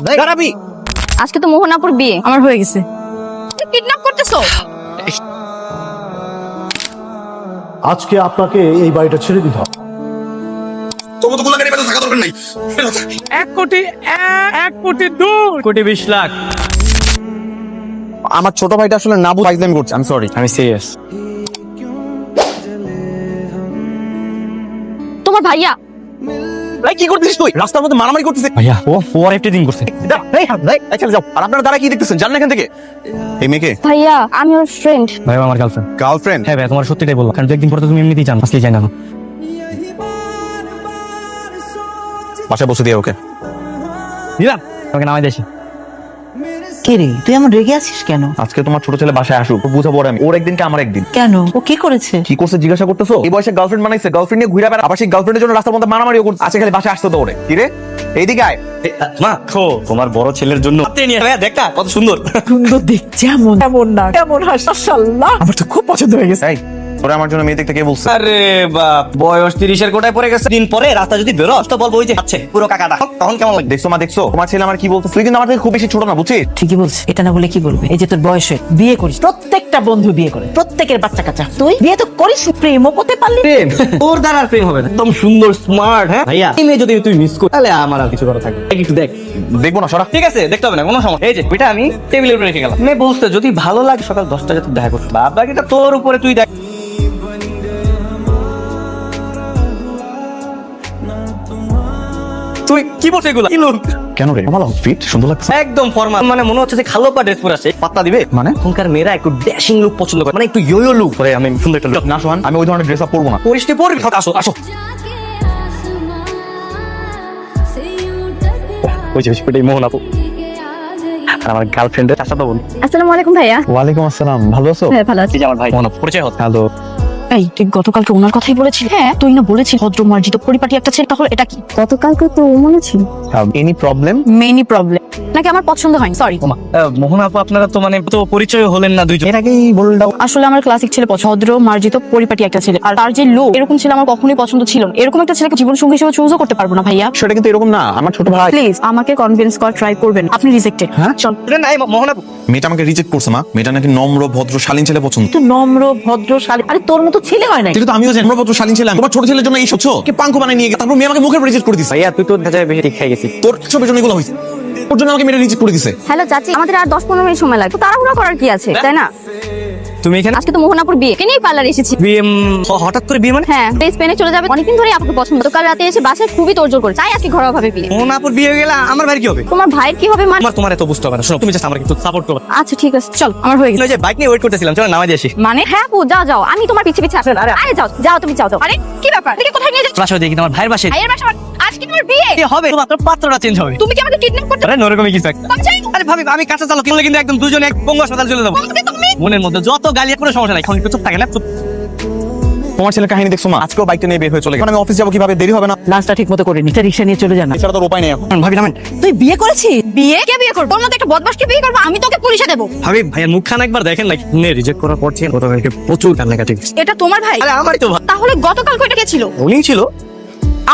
দাঁড়াবি। আজকে তো মোহনাপুর বিয়ে, আমার হয়ে গেছে। কিডন্যাপ করতেছো? আজকে আপনাকে এই বাড়িটা ছেড়ে দিতে হবে। তোমার তো গোলাগাড়ি বেঁধে থাকা দরকার নাই। 1,20,00,000 আমার ছোট ভাইটা আসলে না বুঝে ফাইজলামি করছে। আমি সরি, আমি সিরিয়াস। তোমার ভাইয়া ভাই কি করছিস তুই? রাস্তার মধ্যে মারামারি করতেছিস? ভাইয়া ও এভরিথিং করছে। চলে যাও। আর আপনারা দাঁড়া কি দেখতেছেন? জানেন এখান থেকে এই মেয়েকে? ভাইয়া আমি ওর ফ্রেন্ড। ভাই আমার গার্লফ্রেন্ড। গার্লফ্রেন্ড? হ্যাঁ ভাই, তোমার সত্যিটাই বললাম, কারণ 2 একদিন পরে তো তুমি এমনিতেই জানো, আজকে জানি না। বাসায় বসে দিয়ে ওকে দিলাম তোমাকে নামাই দেশে। কে রে, তুই এমন রেগে আছিস কেন? আজকে তোমার ছোট ছেলে বাসায় আসুক, বুঝাবো আমি। ওর একদিন কে আমার একদিন। কেন, ও কি করেছে? কি করছে জিজ্ঞাসা করতেছো? এই বয়সে গার্লফ্রেন্ড বানাইছে, গার্লফ্রেন্ড নিয়ে ঘুরে বেড়া। আবার সেই গার্লফ্রেন্ডের জন্য রাস্তার মধ্যে মারামারিও করছে। আজকে খালি বাসায় আসতে তো ওরে। কি রে, এইদিকে আয়। মা খো, তোমার বড় ছেলের জন্য ভাইয়া দেখা কত সুন্দর। সুন্দর দেখ, যেমন তেমন না, কেমন হাস, মাশাআল্লাহ। আমার তো খুব পছন্দ হয়ে গেছে। এই ওরা আমার জন্য মেয়ে দেখতে কে বলছে? আরে বাপ, বয়স 30-এর কোটায় পড়ে গেছে। দিন পরে রাস্তা যদি বেরোস তো বলবো ওই যে আছে পুরো কাকাটা, তখন কেমন লাগবে? দেখছো মা, দেখছো তোমার ছেলে আমার কি বলতো? তুই কিন্তু আমার থেকে খুব বেশি ছোট না, বুঝছিস? ঠিকই বলছে, এটা না বলে কি বলবে? এই যে তোর বয়সে বিয়ে করিস, প্রত্যেকটা বন্ধু বিয়ে করে, প্রত্যেকের বাচ্চা কাচ্চা। তুই বিয়ে তো করিস, প্রেমও করতে পারলি। প্রেম ওর দ্বারা আর প্রেম হবে না। একদম সুন্দর স্মার্ট। হ্যাঁ ভাইয়া, এই মেয়ে যদি তুই মিস কর তাহলে আমার আর কিছু করা থাকবে। একটু দেখ। দেখবো না, সরা। ঠিক আছে, দেখতে হবে না, কোনো সমস্যা। এই যে এটা আমি টেবিলের উপরে রেখে গেলাম। মেয়ে বলছে যদি ভালো লাগে সকাল 10টায় তুই দেখা করতে। বাবা এটা তোর উপরে, তুই দেখ। তুই কি বলছিস এগুলা? কি লোক? কেন রে? ভালো ফিট, সুন্দর লাগছে। একদম ফর্মাল, মানে মনে হচ্ছে যে খালোপা ড্রেস পরে আছে। পাত্তা দিবে মানে এখনকার মেয়েরা একটু ড্যাশিং লুক পছন্দ করে, মানে একটু ইয়ো লুক করে। আমি সুন্দর একটা look। না সোহান, আমি ওই ধরনের ড্রেস আপ পরবো না। পরিষ্কার পরবি। আসো আসো। ওই যে সেটাই মোহন আপু আর আমার গার্লফ্রেন্ডের চাচাতো বোন। আসসালামু আলাইকুম ভাইয়া। ওয়ালাইকুম আসসালাম, ভালো আছো? হ্যাঁ ভালো আছি। এই যে আমার ভাই মোহন আপু, পরিচয় হতো। হ্যালো। এই তুই গতকালকে ওনার কথাই বলেছিস? হ্যাঁ, তুই না বলেছিস ভদ্র মার্জিত পরিপাটি একটা ছেলে, তাহলে এটা কি? গতকালকে তো মনে ছিল। Any problem? মেনি প্রবলেম নাকি আমার পছন্দ হয়নি, সরি। মোহন আপু আপনারা তো মানে তো পরিচয় হলেন না দুইজন। এর আগেই বলে দাও। আসলে আমার ক্লাসিক ছেলে ভদ্র মার্জিত পরিপাটি একটা ছেলে, আর তার যে লোক এরকম ছিল আমার কখনোই পছন্দ ছিল না। এরকম একটা ছেলেকে জীবন সঙ্গী হিসেবে চুজও করতে পারবো না ভাইয়া। সেটা কিন্তু এরকম না, আমার ছোট ভাই। প্লিজ আমাকে কনভিন্স কর, ট্রাই করবেন। আপনি রিজেক্টেড। হ্যাঁ? চল। নাই মোহন আপু, মেয়েটা আমাকে রিজেক্ট করছে মা। মেয়েটা নাকি নম্র ভদ্র শালীন ছেলে পছন্দ। তুই নম্র ভদ্র শালী, আরে তোর মতো ছেলে হয় না। সেটা তো আমিও জানি, নম্র ভদ্র শালীন ছেলে। তোমার ছোট ছেলের জন্য এই সচ্ছ কে পাঙ্কু বানায় নিয়ে গেছে, তারপর মেয়ে আমাকে মুখের রিজেক্ট করে দিছে। ভাইয়া তুই তো দেখা যায় বেশি ঠিক খাই গেছিস। তোর সবের জন্য এগুলো হয়েছে। ওর জন্য আমাকে মেয়েটা রিজেক্ট করে দিছে। হ্যালো চাচি, আমাদের আর 10-15 মিনিট সময় লাগবে। তাড়াহুড়া করার কি আছে, তাই না? তুমি এখানে আজকে তো মোহনাপুর বিয়ে, কেনেই পার্লার এসেছি। বিয়ে হঠাৎ করে বিয়ে মানে? হ্যাঁ, স্পেনে চলে যাবে। অনেকদিন ধরে আপুকে পছন্দ। কাল রাতে এসে বাসায় খুবই তোড়জোড় করে, তাই আজকে ঘরোয়া ভাবে বিয়ে। মোহন আপুর বিয়ে হয়ে গেলে আমার ভাই কি হবে? তোমার ভাইয়ের কি হবে মানে? তোমার এত বুঝতে হবে না। শোনো, তুমি জাস্ট আমাকে একটু সাপোর্ট করো। আচ্ছা ঠিক আছে, চল। আমার হয়ে গেছে। ওই যে বাইক নিয়ে ওয়েট করতেছিলাম, চলো নামাই দিয়ে আসি। মানে হ্যাঁ আপু, যাও যাও, আমি তোমার পিছে পিছে আসি। আরে, আরে যাও যাও, তুমি যাও যাও। আরে কি ব্যাপার, তুমি কোথায় নিয়ে যাচ্ছ? ফ্লাশ হয়ে দেখি তোমার ভাইয়ের বাসায় ভাইয়ের বাসা? আজকে তোমার বিয়ে? কি হবে? মাত্র পাত্রটা চেঞ্জ হবে। তুমি কি আমাকে কিডন্যাপ করতে? আরে নরকমই কিছু একটা। আমি চাই। আরে ভাবি, আমি কাঁচা চালক কিনলে কিন্তু একদম দুজনে এক পঙ্গু হাসপাতাল চলে যাবো। আমাকে তুমি মনের মধ্যে যত গালি, কোনো সমস্যা নাই। এখন একটু চুপ থাকে না, চুপ। তোমার ছেলের কাহিনী দেখছো মা? আজকেও বাইকটা নিয়ে বের হয়ে চলে গেছে। এখন আমি অফিস যাবো কিভাবে? দেরি হবে না? লাঞ্চটা ঠিক মতো করে নি, রিক্সা নিয়ে চলে জানা। এছাড়া তো উপায় নেই এখন। ভাবি নামেন। তুই বিয়ে করেছিস? বিয়ে কে বিয়ে করবো? ওর মতো একটা বদমাশকে বিয়ে করবো? আমি তোকে পুলিশে দেবো। ভাবি ভাইয়ের মুখখানা একবার দেখেন না, রিজেক্ট করার পর থেকে গতকালকে প্রচুর কান্নাকাটি। এটা তোমার ভাই? আরে আমারই তো ভাই। তাহলে গতকাল কয়টা কে ছিল? উনিই ছিল।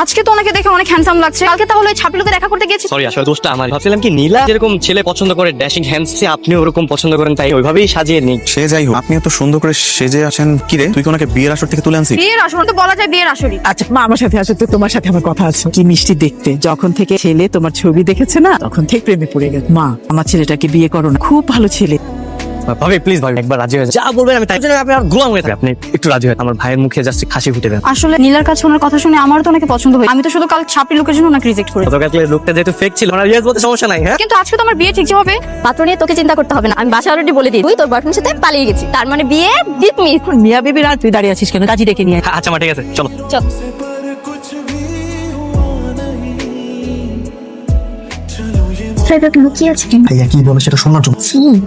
আজকে তো ওনাকে দেখে অনেক হ্যান্ডসাম লাগছে। কালকে তাহলে ওই ছাপিলুকে দেখা করতে গেছি। সরি, আসলে দোষটা আমার। ভাবছিলাম কি নীলা যেরকম ছেলে পছন্দ করে ড্যাশিং হ্যান্ডস, আপনি ওরকম পছন্দ করেন, তাই ওইভাবেই সাজিয়ে নিই। সে যাই হোক, আপনি এত সুন্দর করে সেজে আছেন। কি রে, তুই কি ওনাকে বিয়ের আসর থেকে তুলে আনছিস? বিয়ের আসর তো বলা যায়, বিয়ের আসরই। আচ্ছা মা, আমার সাথে আসো তো, তোমার সাথে আমার কথা আছে। কি মিষ্টি দেখতে, যখন থেকে ছেলে তোমার ছবি দেখেছে না, তখন থেকে প্রেমে পড়ে গেছে। মা, আমার ছেলেটাকে বিয়ে করো না, খুব ভালো ছেলে। ভাবি প্লিজ, ভাবি একবার রাজি হয়ে যান। যা বলবেন আমি তাই। আপনি আর গোলাম হয়ে থাকেন। আপনি একটু রাজি হয়ে আমার ভাইয়ের মুখে জাস্ট হাসি ফুটে দেন। আসলে নীলার কাছে ওনার কথা শুনে আমারও তো অনেকে পছন্দ হয়। আমি তো শুধু কাল ছাপিলুকের জন্য ওনাকে রিজেক্ট করি। গতকালকে লোকটা যেহেতু ফেক ছিল, ওনার রিয়াজ বলতে সমস্যা নাই। হ্যাঁ, কিন্তু আজকে তো আমার বিয়ে ঠিক যে হবে। পাত্র নিয়ে তোকে চিন্তা করতে হবে না, আমি বাসা অলরেডি বলে দিই তুই তোর বয়ফ্রেন্ডের সাথে পালিয়ে গেছি, তার মানে বিয়ে ডিসমিস। মিয়া বেবির আর তুই দাঁড়িয়ে আছিস কেন? কাজী ডেকে নিয়ে আয়। আচ্ছা মা, ঠিক আছে, চলো। চল। লুকিয়ে আছে কেন? ভাইয়া কি বলে সেটা শোনার জন্য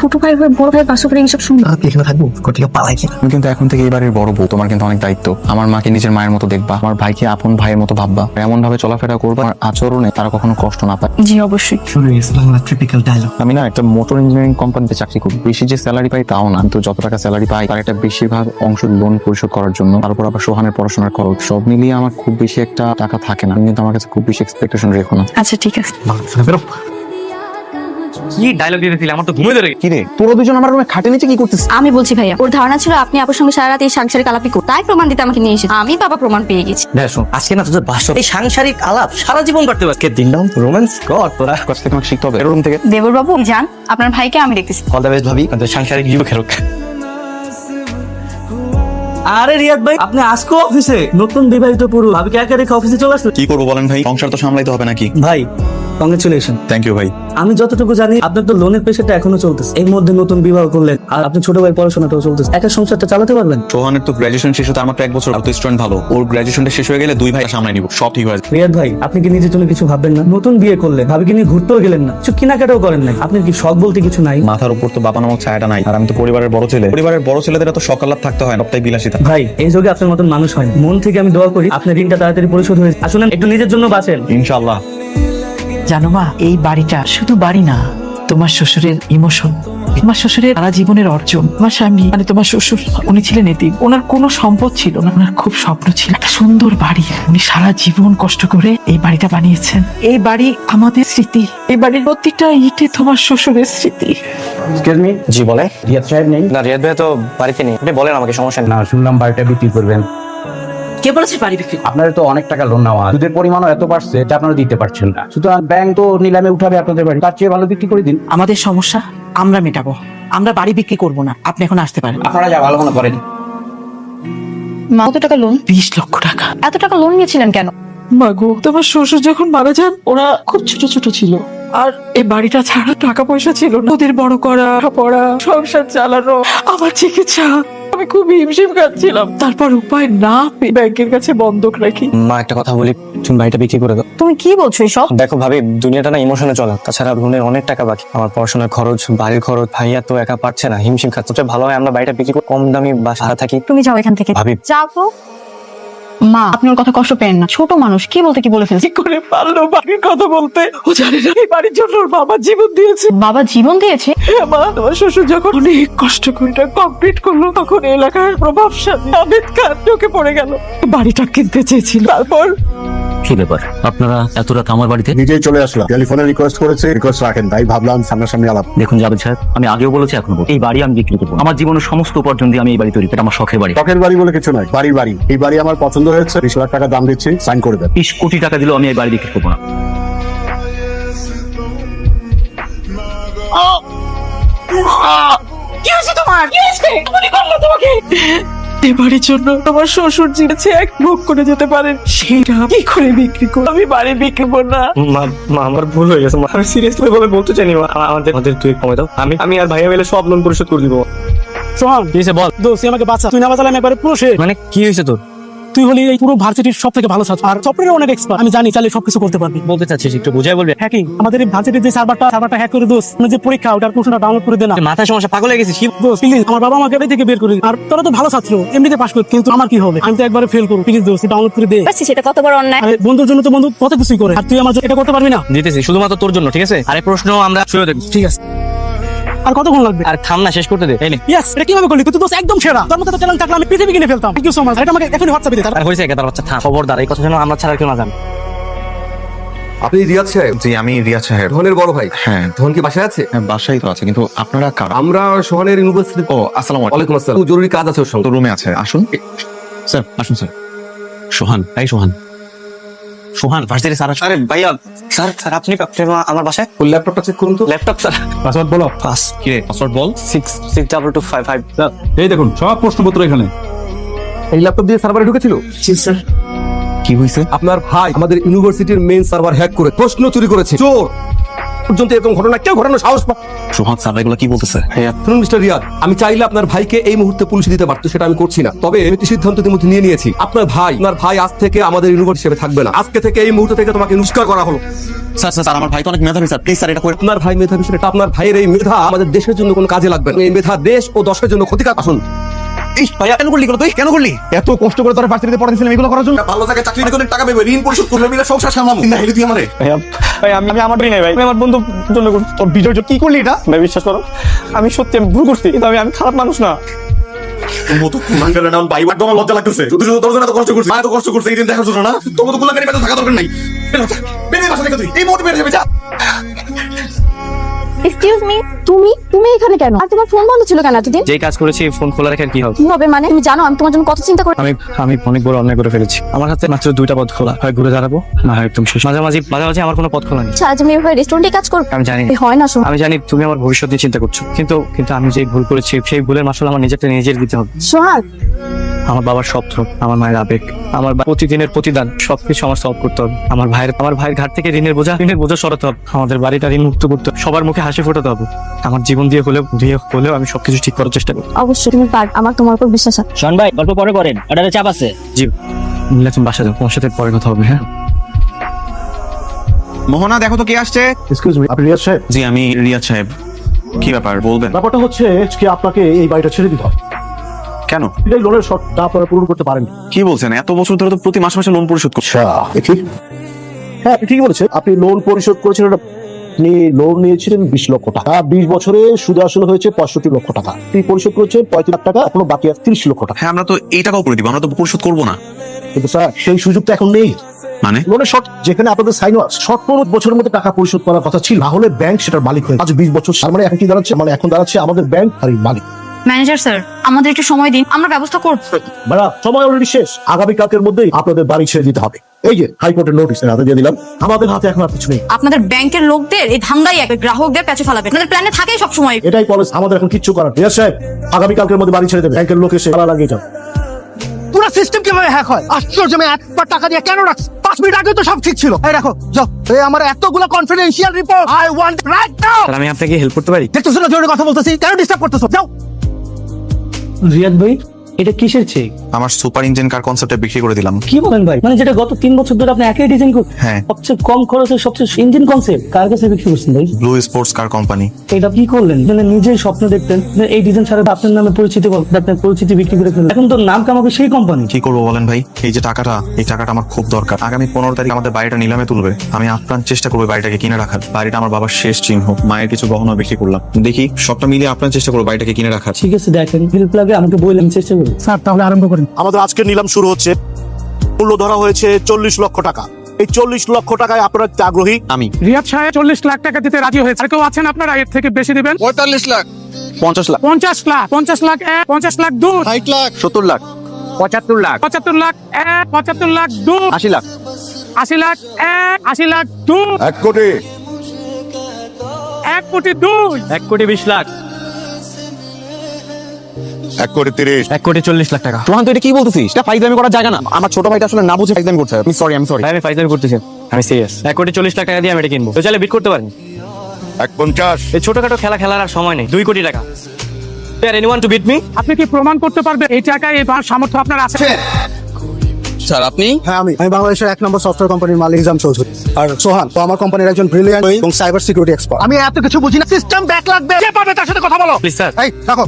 ছোট ভাই বড় ভাই বাসা করে এইসব শুনবো। কি এখানে থাকবো? কোটিকে পালাই কি? তুমি কিন্তু এখন থেকে এবারের বড় বউ, তোমার কিন্তু অনেক দায়িত্ব। আমার মাকে নিজের মায়ের মতো দেখবা, আমার ভাইকে আপন ভাইয়ের মতো ভাববা, এমন ভাবে চলাফেরা করবা আমার আচরণে তারা কখনো কষ্ট না পায়। জি অবশ্যই। শুরু হয়েছে বাংলা ট্রিপিক্যাল ডায়লগ। আমি না একটা মোটর ইঞ্জিনিয়ারিং কোম্পানিতে চাকরি করি। বেশি যে স্যালারি পাই তাও না, কিন্তু যত টাকা স্যালারি পাই তার একটা বেশিরভাগ অংশ লোন পরিশোধ করার জন্য, তারপর আবার সোহানের পড়াশোনার খরচ, সব মিলিয়ে আমার খুব বেশি একটা টাকা থাকে না। কিন্তু আমার কাছে খুব বেশি এক্সপেকটেশন রেখো না। আচ্ছা ঠিক আছে। বেরো। কি ডায়লগ দিতেছিলি, আমার তো ঘুমে ধরে কি রে তোরা দুজন আমার রুমে খাটে নিচে কি করতেছিস? আমি বলছি ভাইয়া, ওর ধারণা ছিল আপনি আপুর সঙ্গে সারা রাত এই সাংসারিক আলাপই করতে, তাই প্রমাণ দিতে আমাকে নিয়ে এসেছে। আমি বাবা প্রমাণ পেয়ে গেছি। দেখ শোন, আজকে না তোদের বাসর, এই সাংসারিক আলাপ সারা জীবন করতে পারবে। আজকে দিনটা রোম্যান্স কর তোরা। কাছ থেকে আমাকে শিখতে হবে রুম থেকে। দেবর বাবু যান, আপনার ভাইকে আমি দেখতেছি। অল দ্য বেস্ট ভাবি, আমাদের সাংসারিক জীবন খেরক। আরে রিয়াদ ভাই, আপনি আজকে অফিসে? নতুন বিবাহিত পুরুষ ভাবিকে একা রেখে অফিসে চলে আসলো? কি করবো বলেন ভাই, সংসার তো সামলাইতে হবে নাকি? ভাই কংগ্রেচুলেশন। থ্যাংক ইউ ভাই। আমি যতটুকু জানি আপনার তো লোনের প্রেশারটা এখনো চলতেছে, এর মধ্যে নতুন বিবাহ করলেন আর আপনি ছোট ভাই পড়াশোনাটাও চলতেছে, একটা সংসারটা চালাতে পারবেন? সোহানের তো গ্রাজুয়েশন শেষ হতে আমার তো 1 বছর, আর তো স্টুডেন্ট ভালো, ওর গ্রাজুয়েশনটা শেষ হয়ে গেলে 2 ভাই সামলাই নিব, সব ঠিক হয়ে যাবে। রিয়াদ ভাই, আপনি কি নিজের জন্য কিছু ভাববেন না? নতুন বিয়ে করলেন, ভাবিকে নিয়ে ঘুরতেও গেলেন না, কিছু কেনাকাটাও করেন নাই, আপনার কি শখ বলতে কিছু নাই? মাথার উপর তো বাবা নামক ছায়াটা নাই, আর আমি তো পরিবারের বড় ছেলে। পরিবারের বড় ছেলেদের তো সকাল রাত থাকতে হয়, সবটাই বিলাসিতা। ভাই এই যুগে আপনার মতন মানুষ হয় না। মন থেকে আমি দোয়া করি আপনার ঋণটা তাড়াতাড়ি পরিশোধ হয়ে যায়। আসলে একটু নিজের জন্য বাঁচেন। ইনশাআল্লাহ। জানো মা, এই বাড়িটা শুধু বাড়ি না, তোমার শ্বশুরের ইমোশন, তোমার শ্বশুরের সারা জীবনের অর্জন। তোমার স্বামী মানে তোমার শ্বশুর, উনি ছিলেন এতিম, ওনার কোনো সম্পদ ছিল না, ওনার খুব স্বপ্ন ছিল একটা সুন্দর বাড়ি। উনি সারা জীবন কষ্ট করে এই বাড়িটা বানিয়েছেন। এই বাড়ি আমাদের স্মৃতি, এই বাড়ির প্রত্যেকটা ইটে তোমার শ্বশুরের স্মৃতি। এক্সকিউজ মি, জি বলে। রিয়াদ সাহেব নেই? না, রিয়াদ ভাই তো বাড়িতে নেই। আপনি বলেন আমাকে, সমস্যা নেই। না, শুনলাম বাড়িটা বিক্রি করবেন। কে বলেছে বাড়ি বিক্রি? আপনার তো অনেক টাকা লোন নেওয়া, সুদের পরিমাণও এত বাড়ছে এটা আপনারা দিতে পারছেন না, সুতরাং ব্যাংক তো নিলামে উঠাবে আপনাদের বাড়ি, তার চেয়ে ভালো বিক্রি করে দিন। আমাদের সমস্যা আমরা মেটাবো, আমরা বাড়ি বিক্রি করব না। আপনি এখন আসতে পারেন। আপনারা যা ভালো মনে করেন। মা, কত টাকা লোন? 20 লক্ষ টাকা। এত টাকা লোন নিয়েছিলেন কেন? মাগো, তোমার শ্বশুর যখন মারা যান ওরা খুব ছোট ছোট ছিল, আর এই বাড়িটা ছাড়া টাকা পয়সা ছিল না। ওদের বড় করা, পড়া, সংসার চালানো, আমার চিকিৎসা, আমি খুব হিমশিম খাচ্ছিলাম। তারপর উপায় না পেয়ে ব্যাংকের কাছে বন্ধক রাখি। মা একটা কথা বলি, তুমি বাড়িটা বিক্রি করে দাও। তুমি কি বলছো এসব? দেখো ভাবি, দুনিয়াটা না ইমোশনে চলে, তাছাড়া লোনের অনেক টাকা বাকি, আমার পড়াশোনার খরচ, বাড়ির খরচ, ভাইয়া তো একা পারছে না, হিমশিম খাচ্ছে। সবচেয়ে ভালো হয় আমরা বাড়িটা বিক্রি করে কম দামি বাসা থাকি। তুমি যাও এখান থেকে। ভাবি যাও তো। মা, আপনি ওর কথা কষ্ট পেন না, ছোট মানুষ, কি বলতে কি বলে ফেলছে। কি করে পারলো বাড়ির কথা বলতে? ও জানে না এই বাড়ির জন্য ওর বাবা জীবন দিয়েছে। বাবা জীবন দিয়েছে? হ্যাঁ মা, তোমার শ্বশুর যখন অনেক কষ্ট করে কমপ্লিট করলো, তখন এলাকার প্রভাবশালী আবেদ খান চোখে পড়ে গেল, বাড়িটা কিনতে চেয়েছিল। তারপর কি ব্যাপার, আপনারা এত রাত আমার বাড়িতে? নিজেই চলে আসলাম, টেলিফোনে রিকোয়েস্ট করেছে, রিকোয়েস্ট রাখেন, তাই ভাবলাম সামনাসামনি আলাপ। দেখুন জাভেদ সাহেব, আমি আগেও বলেছি এখন বলছি, এই বাড়ি আমি বিক্রি করবো। আমার জীবনের সমস্ত উপার্জন দিয়ে আমি এই বাড়ি তৈরি, এটা আমার শখের বাড়ি। শখের বাড়ি বলে কিছু নয়, বাড়ির বাড়ি। এই বাড়ি আমার পছন্দ হয়েছে, 20 লাখ টাকা দাম দিচ্ছি, সাইন করে দেন। 20 কোটি টাকা দিলেও আমি এই বাড়ি বিক্রি করবো না। কি হয়েছে তোমার? কি হয়েছে? মনে করলো তোমাকে? এ বাড়ির জন্য তোমার শ্বশুর জিনেছে এক ভোগ করে যেতে পারেন, সেটা কি করে বিক্রি করবো? আমি বাড়ি বিক্রি করবো না। মা আমার ভুল হয়ে গেছে, মা আমি সিরিয়াসলি বলে বলতে চাইনি। আমাদের তুই কমে দাও, আমি আর ভাইয়া মিলে সব লোন পরিশোধ করে দিব। সোহান, কি হয়েছে বল। দোস্ত আমাকে বাঁচা, তুই না বাঁচালে আমি একবারে পুরো শেষ। মানে কি হয়েছে তোর? তুই হলি এই পুরো ভার্সিটির সব থেকে ভালো ছাত্র, আর সফটওয়্যারে অনেক এক্সপার্ট। আমি জানি চাইলে সবকিছু করতে পারবি। বলতে চাচ্ছিস একটু বুঝাই বলবে? হ্যাকিং, আমাদের এই ভার্সিটির যে সার্ভারটা হ্যাক করে দোস্ত, মানে যে পরীক্ষা ওটার প্রশ্নটা ডাউনলোড করে দে না। মাথায় সমস্যা, পাগল হয়ে গেছিস কি? দোস্ত প্লিজ, আমার বাবা আমাকে এটাই থেকে বের করে দিন। আর তোরা তো ভালো ছাত্র, এমনিতে পাস কর, কিন্তু আমার কি হবে? আমি তো একবারে ফেল করবো। প্লিজ দোস্ত ডাউনলোড করে দে। সেটা কত বড় অন্যায়। আরে বন্ধুর জন্য তো বন্ধু কত কিছুই করে, আর তুই আমার জন্য এটা করতে পারবি না? দিতেছি শুধুমাত্র তোর জন্য, ঠিক আছে? আরে প্রশ্ন আমরা শুরু দেখব। ঠিক আছে, আর কতক্ষণ লাগবে? আর থাম না, শেষ করতে দে। এই নে। ইয়েস, এটা কিভাবে করলি? তুই তো দোস্ত একদম সেরা, তোর মতো তো ট্যালেন্ট থাকলে আমি পৃথিবী কিনে ফেলতাম। Thank you so much. এটা আমাকে এখনই হোয়াটসঅ্যাপে দে। আর হয়েছে একেবারে বাচ্চা, থাম। খবরদার, এই কথা যেন আমরা ছাড়া কেউ না জানে। আপনি রিয়াদ সাহেব? জি আমি রিয়া সাহেব। ধনের বড় ভাই? হ্যাঁ। ধন কি বাসায় আছে? হ্যাঁ, বাসায় তো আছে, কিন্তু আপনারা কারা? আমরা সোহানের ইউনিভার্সিটি। ও আসসালামু আলাইকুম। ওয়ালাইকুম আসসালাম, জরুরি কাজ আছে ওর সঙ্গে। তো রুমে আছে, আসুন স্যার, আসুন স্যার। সোহান, এই সোহান, সোহান ভার্সিটি স্যার। আরে ভাইয়া, স্যার আপনি আমার বাসায়? ওর ল্যাপটপটা চেক করুন তো। Laptop sir. পাসওয়ার্ড বলো। পাস কি রে পাসওয়ার্ড বল। 66255। এই দেখুন সব প্রশ্নপত্র এখানে। এই ল্যাপটপ দিয়ে সার্ভারে ঢুকেছিল? জি স্যার। কি হয়েছে? আপনার ভাই আমাদের ইউনিভার্সিটির মেইন সার্ভার হ্যাক করে প্রশ্ন চুরি করেছে। চোর পর্যন্ত এরকম ঘটনা কেউ ঘটানোর সাহস পায়? সোহান স্যার এগুলো কি বলতেছে? শুনুন মিস্টার রিয়াদ, আমি চাইলে আপনার ভাইকে এই মুহূর্তে পুলিশে দিতে পারতো, সেটা আমি করছি না। তবে আমি একটি সিদ্ধান্ত ইতিমধ্যে নিয়ে নিয়েছি। আপনার ভাই আজ থেকে আমাদের ইউনিভার্সিটি হিসেবে থাকবে না। আজকে থেকে এই মুহূর্ত থেকে তোমাকে নমস্কার করা হলো। স্যার স্যার আমার ভাই তো অনেক মেধাবী স্যার, প্লিজ স্যার এটা করে। আপনার ভাই মেধাবী, সেটা আপনার ভাইয়ের এই মেধা আমাদের দেশের জন্য কোনো কাজে লাগবে না। এই মেধা দেশ ও দশের জন্য ক্ষতিকার। আসুন। ভাইয়া কেন করলি তুই? কেন করলি? এত কষ্ট করে তোরা ভার্সিটিতে পড়াতেছিলাম এগুলো করার জন্য? ভালো জায়গায় চাকরি করে টাকা পাবে, ঋণ পরিশোধ করলে মিলে সংসার সামলাবো না। হেলি তুই আমারে। ভাই আমি আমার নাই ভাই, আমি আমার বন্ধু জন্য করছি। তোর বিজয় কি করলি এটা? ভাই বিশ্বাস করো, আমি সত্যি আমি ভুল করছি, কিন্তু আমি খারাপ মানুষ না। মতো কুলাঙ্গারের নাম বাইবার তোমার লজ্জা লাগতেছে। শুধু শুধু তোর জন্য এত কষ্ট করছিস, এত কষ্ট করছিস এই দিন দেখার জন্য না? তোর মতো কুলাঙ্গারি বেতন থাকা দরকার নাই। বের বাসা থেকে তুই এই মুহূর্তে বের যাবে, যা। এক্সকিউজ মি, তুমি এখানে কেন? আর তোমার ফোন বন্ধ ছিল কেন এতদিন? যেই কাজ করেছি ফোন খোলা রেখে আর কি হবে? কি হবে মানে? তুমি জানো আমি তোমার জন্য কত চিন্তা করি। আমি অনেক বড় অন্যায় করে ফেলেছি। আমার হাতে মাত্র দুইটা পথ খোলা, হয় ঘুরে দাঁড়াবো না হয় একদম শেষ। মাঝামাঝি আমার কোনো পথ খোলা নেই। আজ আমি এভাবে রেস্টুরেন্টে কাজ করবো? আমি জানি, হয় না শোন। আমি জানি তুমি আমার ভবিষ্যৎ নিয়ে চিন্তা করছো, কিন্তু আমি যে ভুল করেছি সেই ভুলের মাসুল আমার নিজের দিতে হবে। সোহান, আমার বাবার স্বপ্ন, আমার মায়ের আবেগ, আমার প্রতিদিনের প্রতিদান সবকিছু আমার সলভ করতে হবে। আমার ভাইয়ের ঘাট থেকে ঋণের বোঝা সরাতে হবে। আমাদের বাড়িটা ঋণ মুক্ত করতে হবে। সবার মুখে হাসি ফোটাতে হবে। আমার জীবন দিয়ে হলেও আমি সবকিছু ঠিক করার চেষ্টা করবো। অবশ্যই তুমি পার, আমার তোমার উপর বিশ্বাস আছে। শোন ভাই, গল্প পরে করেন, অর্ডারে চাপ আছে। জি মিলা, তুমি বাসা যাও, তোমার সাথে পরে কথা হবে। হ্যাঁ মোহনা, দেখো তো কে আসছে। এক্সকিউজ মি, আপনি রিয়াজ সাহেব? জি আমি রিয়াজ সাহেব। কি ব্যাপার বলবেন? ব্যাপারটা হচ্ছে কি আপনাকে এই বাড়িটা ছেড়ে দিতে হবে। কেন? এটাই লোনের শর্তটা আপনারা পূরণ করতে পারেন। কি বলছেন? এত বছর ধরে তো প্রতি মাসে লোন পরিশোধ করছি। দেখি, হ্যাঁ আপনি ঠিকই বলেছেন। আপনি লোন পরিশোধ করেছেন, আপনি লোন নিয়েছিলেন 20 লক্ষ টাকা। 20 বছরে সুদ আসলে হয়েছে 65 লক্ষ টাকা। আপনি পরিশোধ করেছেন 35 লাখ টাকা, এখনো বাকি আছে 30 লক্ষ টাকা। হ্যাঁ, আমরা তো এই টাকাও করে দিব, আমরা তো পরিশোধ করবো না। কিন্তু স্যার সেই সুযোগটা এখন নেই। মানে? লোনের শর্ত যেখানে আপনাদের সাইন আছে, শর্ত 15 বছরের মধ্যে টাকা পরিশোধ করার কথা ছিল, না হলে ব্যাংক সেটার মালিক হয়ে আজ 20 বছর। তার মানে এখন কি দাঁড়াচ্ছে? মানে এখন দাঁড়াচ্ছে আমাদের ব্যাংক আর এই মালিক। ম্যানেজার স্যার, আমাদের একটু সময় দিন, আমরা ব্যবস্থা করব। ভাড়া সময় অলরেডি শেষ। আগামী কালকের মধ্যেই আপনাদের বাড়ি ছেড়ে দিতে হবে। এই যে হাইকোর্টের নোটিশ হাতে দিয়ে দিলাম। আমাদের হাতে এখন আর কিছু নেই। আপনাদের ব্যাংকের লোকদের এই ধান্দাই এক গ্রাহকদের প্যাচে ফেলাবে। আপনাদের প্ল্যানে থাকেই সব সময়। এটাই পলিসি, আমাদের এখন কিচ্ছু করার নেই। সাহেব, আগামী কালকের মধ্যে বাড়ি ছেড়ে দেবে। ব্যাংকের লোক এসে তালা লাগিয়ে যাবে। পুরো সিস্টেম কিভাবে হ্যাক হয়? আশ্চর্য, আমি একবার টাকা দিয়ে কেন রাখছি? 5 মিনিট আগে তো সব ঠিক ছিল। এই দেখো, যাও, এই আমার এতগুলো confidential report I want right now. আমি আপনাকে হেল্প করতে পারি? দেখতেছো না জোরে কথা বলতেছি, কেন ডিস্টার্ব করতেছো? যাও। রিয়াদ ভাই, এটা কিসের চেক? আমার সুপার ইঞ্জিন কার কনসেপ্টে বিক্রি করে দিলাম। কি বলেন ভাই? মানে যেটা গত 3 বছর ধরে আপনি একই ডিজাইন করছেন? হ্যাঁ। সবচেয়ে কম খরচে সবচেয়ে ইঞ্জিন কনসেপ্ট কার কাছে বিক্রি করছেন ভাই? Blue sports car company. এটা কি করলেন? মানে নিজেই স্বপ্ন দেখতেন এই ডিজাইন ছাড়া আপনার নামে পরিচিতি আপনার পরিচিতি বিক্রি করে ফেললেন। এখন তো নাম কামাবে সেই কোম্পানি। কি করবো বলেন ভাই? এই টাকাটা আমার খুব দরকার। আগামী 15 তারিখ আমাদের বাড়িটা নিলামে তুলবে। আমি আপ্রাণ চেষ্টা করবো বাড়িটাকে কিনে রাখার। বাড়িটা আমার বাবার শেষ চিহ্ন। মায়ের কিছু গহনা বিক্রি করলাম। দেখি সবটা মিলিয়ে আপ্রাণ চেষ্টা করবো বাড়িটাকে কিনে রাখার। ঠিক আছে, দেখেন হেল্প লাগে আমাকে বললেন, চেষ্টা করুন। স্যার তাহলে আরম্ভ করেন। আমাদের আজকের নিলাম শুরু হচ্ছে। মূল্য ধরা হয়েছে 40 লক্ষ টাকা। এই 40 লক্ষ টাকায় আপনারা কি আগ্রহী? আমি রিয়াদ সাহেব 40 লাখ টাকা দিতে রাজি হয়েছে। আর কেউ আছেন আপনারা এর থেকে বেশি দিবেন? 45 লাখ, 50 লাখ, 50 লাখ, 50 লাখ 1, 50 লাখ 2, 60 লাখ, 70 লাখ, 75 লাখ, 75 লাখ 1, 75 লাখ 2, 80 লাখ, 80 লাখ 1, 80 লাখ 2, 1 কোটি, 1 কোটি 2, 1 কোটি 20 লাখ, 1 কোটি 30, 1 কোটি 40 লাখ টাকা। রোহান, তুই এটা কি বলতেছিস? এটা ফাইজলামি করার জায়গা না। আমার ছোট ভাইটা আসলে না বুঝে ফাইজলামি করছে। আমি সরি। ভাই আমি ফাইজলামি করতেছি, আমি সিরিয়াস। 1 কোটি 40 লাখ টাকা দিয়ে আমি এটা কিনবো। তো চাইলে বিট করতে পারেন। 150, এই ছোটখাটো খেলার আর সময় নেই। 2 কোটি টাকা। Anyone to beat me? আপনি কি প্রমাণ করতে পারবেন এই টাকায় এই সামর্থ্য আপনার আছে? স্যার আপনি? হ্যাঁ আমি বাংলাদেশের 1 নম্বর সফটওয়্যার কোম্পানির মালিক হিজাম চৌধুরী। আর সোহান তো আমার কোম্পানির একজন ব্রিলিয়ান্ট এবং সাইবার সিকিউরিটি এক্সপার্ট। আমি এত কিছু বুঝি না। সিস্টেম ব্যাক লাগবে, কে পাবে তার সাথে কথা বলো। Please sir. এই দেখো,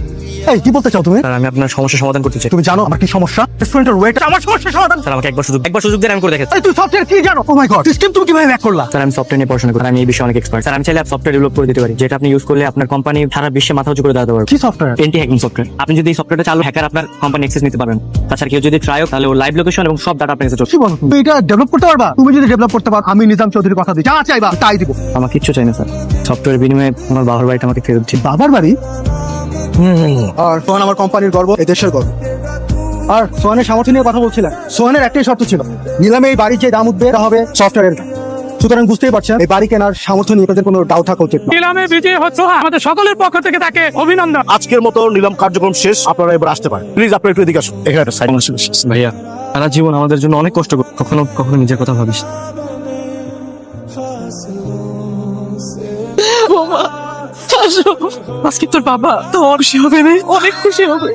এই কি বলতে চাও তুমি? স্যার আমি আপনার সমস্যার সমাধান করতে চাই। তুমি জানো আমার কি সমস্যা? রেস্টুরেন্টের ওয়েটার আমার সমস্যা সমাধান। স্যার আমাকে একবার সুযোগ দেন, আমি করে দেখাচ্ছি। এই তুই সফটওয়্যার কি জানো? ও মাই গড, সিস্টেম তুমি কিভাবে হ্যাক করলা? স্যার আমি সফটওয়্যার নিয়ে পড়াশোনা করি, আমি এই বিষয়ে অনেক এক্সপার্ট। স্যার আমি চাইলে সফটওয়্যার ডেভেলপ করে দিতে পারি, যেটা আপনি ইউজ করলে আপনার কোম্পানি সারা বিশ্বে মাথা উঁচু করে দাঁড়াতে পারবে। কি সফটওয়্যার? Anti hacking software. আপনি যদি এই সফটওয়্যারটা চালু, হ্যাকার আপনার কোম্পানি অ্যাক্সেস নিতে পারবেন। তাছাড়া কেউ যদি ট্রাই হোক, তাহলে ও লাইভ লোকেশন এবং সব ডাটা আপনার কাছে চলে। কি বলো? তুমি এটা ডেভেলপ করতে পারবা? তুমি যদি ডেভেলপ করতে পারো, আমি নিজাম চৌধুরীর কথা দিই, যা চাইবা তাই দিব। আমার কিচ্ছু চাই না স্যার। সফটওয়্যার বিনিময়ে আমার বাবার বাড়িটা আমাকে ফেরত দিন। বাবার বাড়ি? আর সোহান আমার কোম্পানির গর্ব, এই দেশের গর্ব। আর সোহানের সামর্থ্য নিয়ে কথা বলছিলেন। সোহানের একটাই শর্ত ছিল, নিলামে এই বাড়ির যে দাম উঠবে তা হবে সফটওয়্যারের। সুতরাং বুঝতেই পারছেন এই বাড়ি কেনার সামর্থ্য নিয়ে তাদের কোনো ডাউট থাকা উচিত না। নিলামে বিজয়ী হচ্ছে আমাদের সকলের পক্ষ থেকে তাকে অভিনন্দন। আজকের মতো নিলাম কার্যক্রম শেষ। আপনারা এবার আসতে পারেন। প্লিজ আপনারা একটু এদিকে আসুন। এখানে একটা সাইন আছে। ভাইয়া সারা জীবন আমাদের জন্য অনেক কষ্ট করি, কখনো নিজের কথা ভাবিস। আজকে তোর বাবা তো খুশি হবে, অনেক খুশি হবে।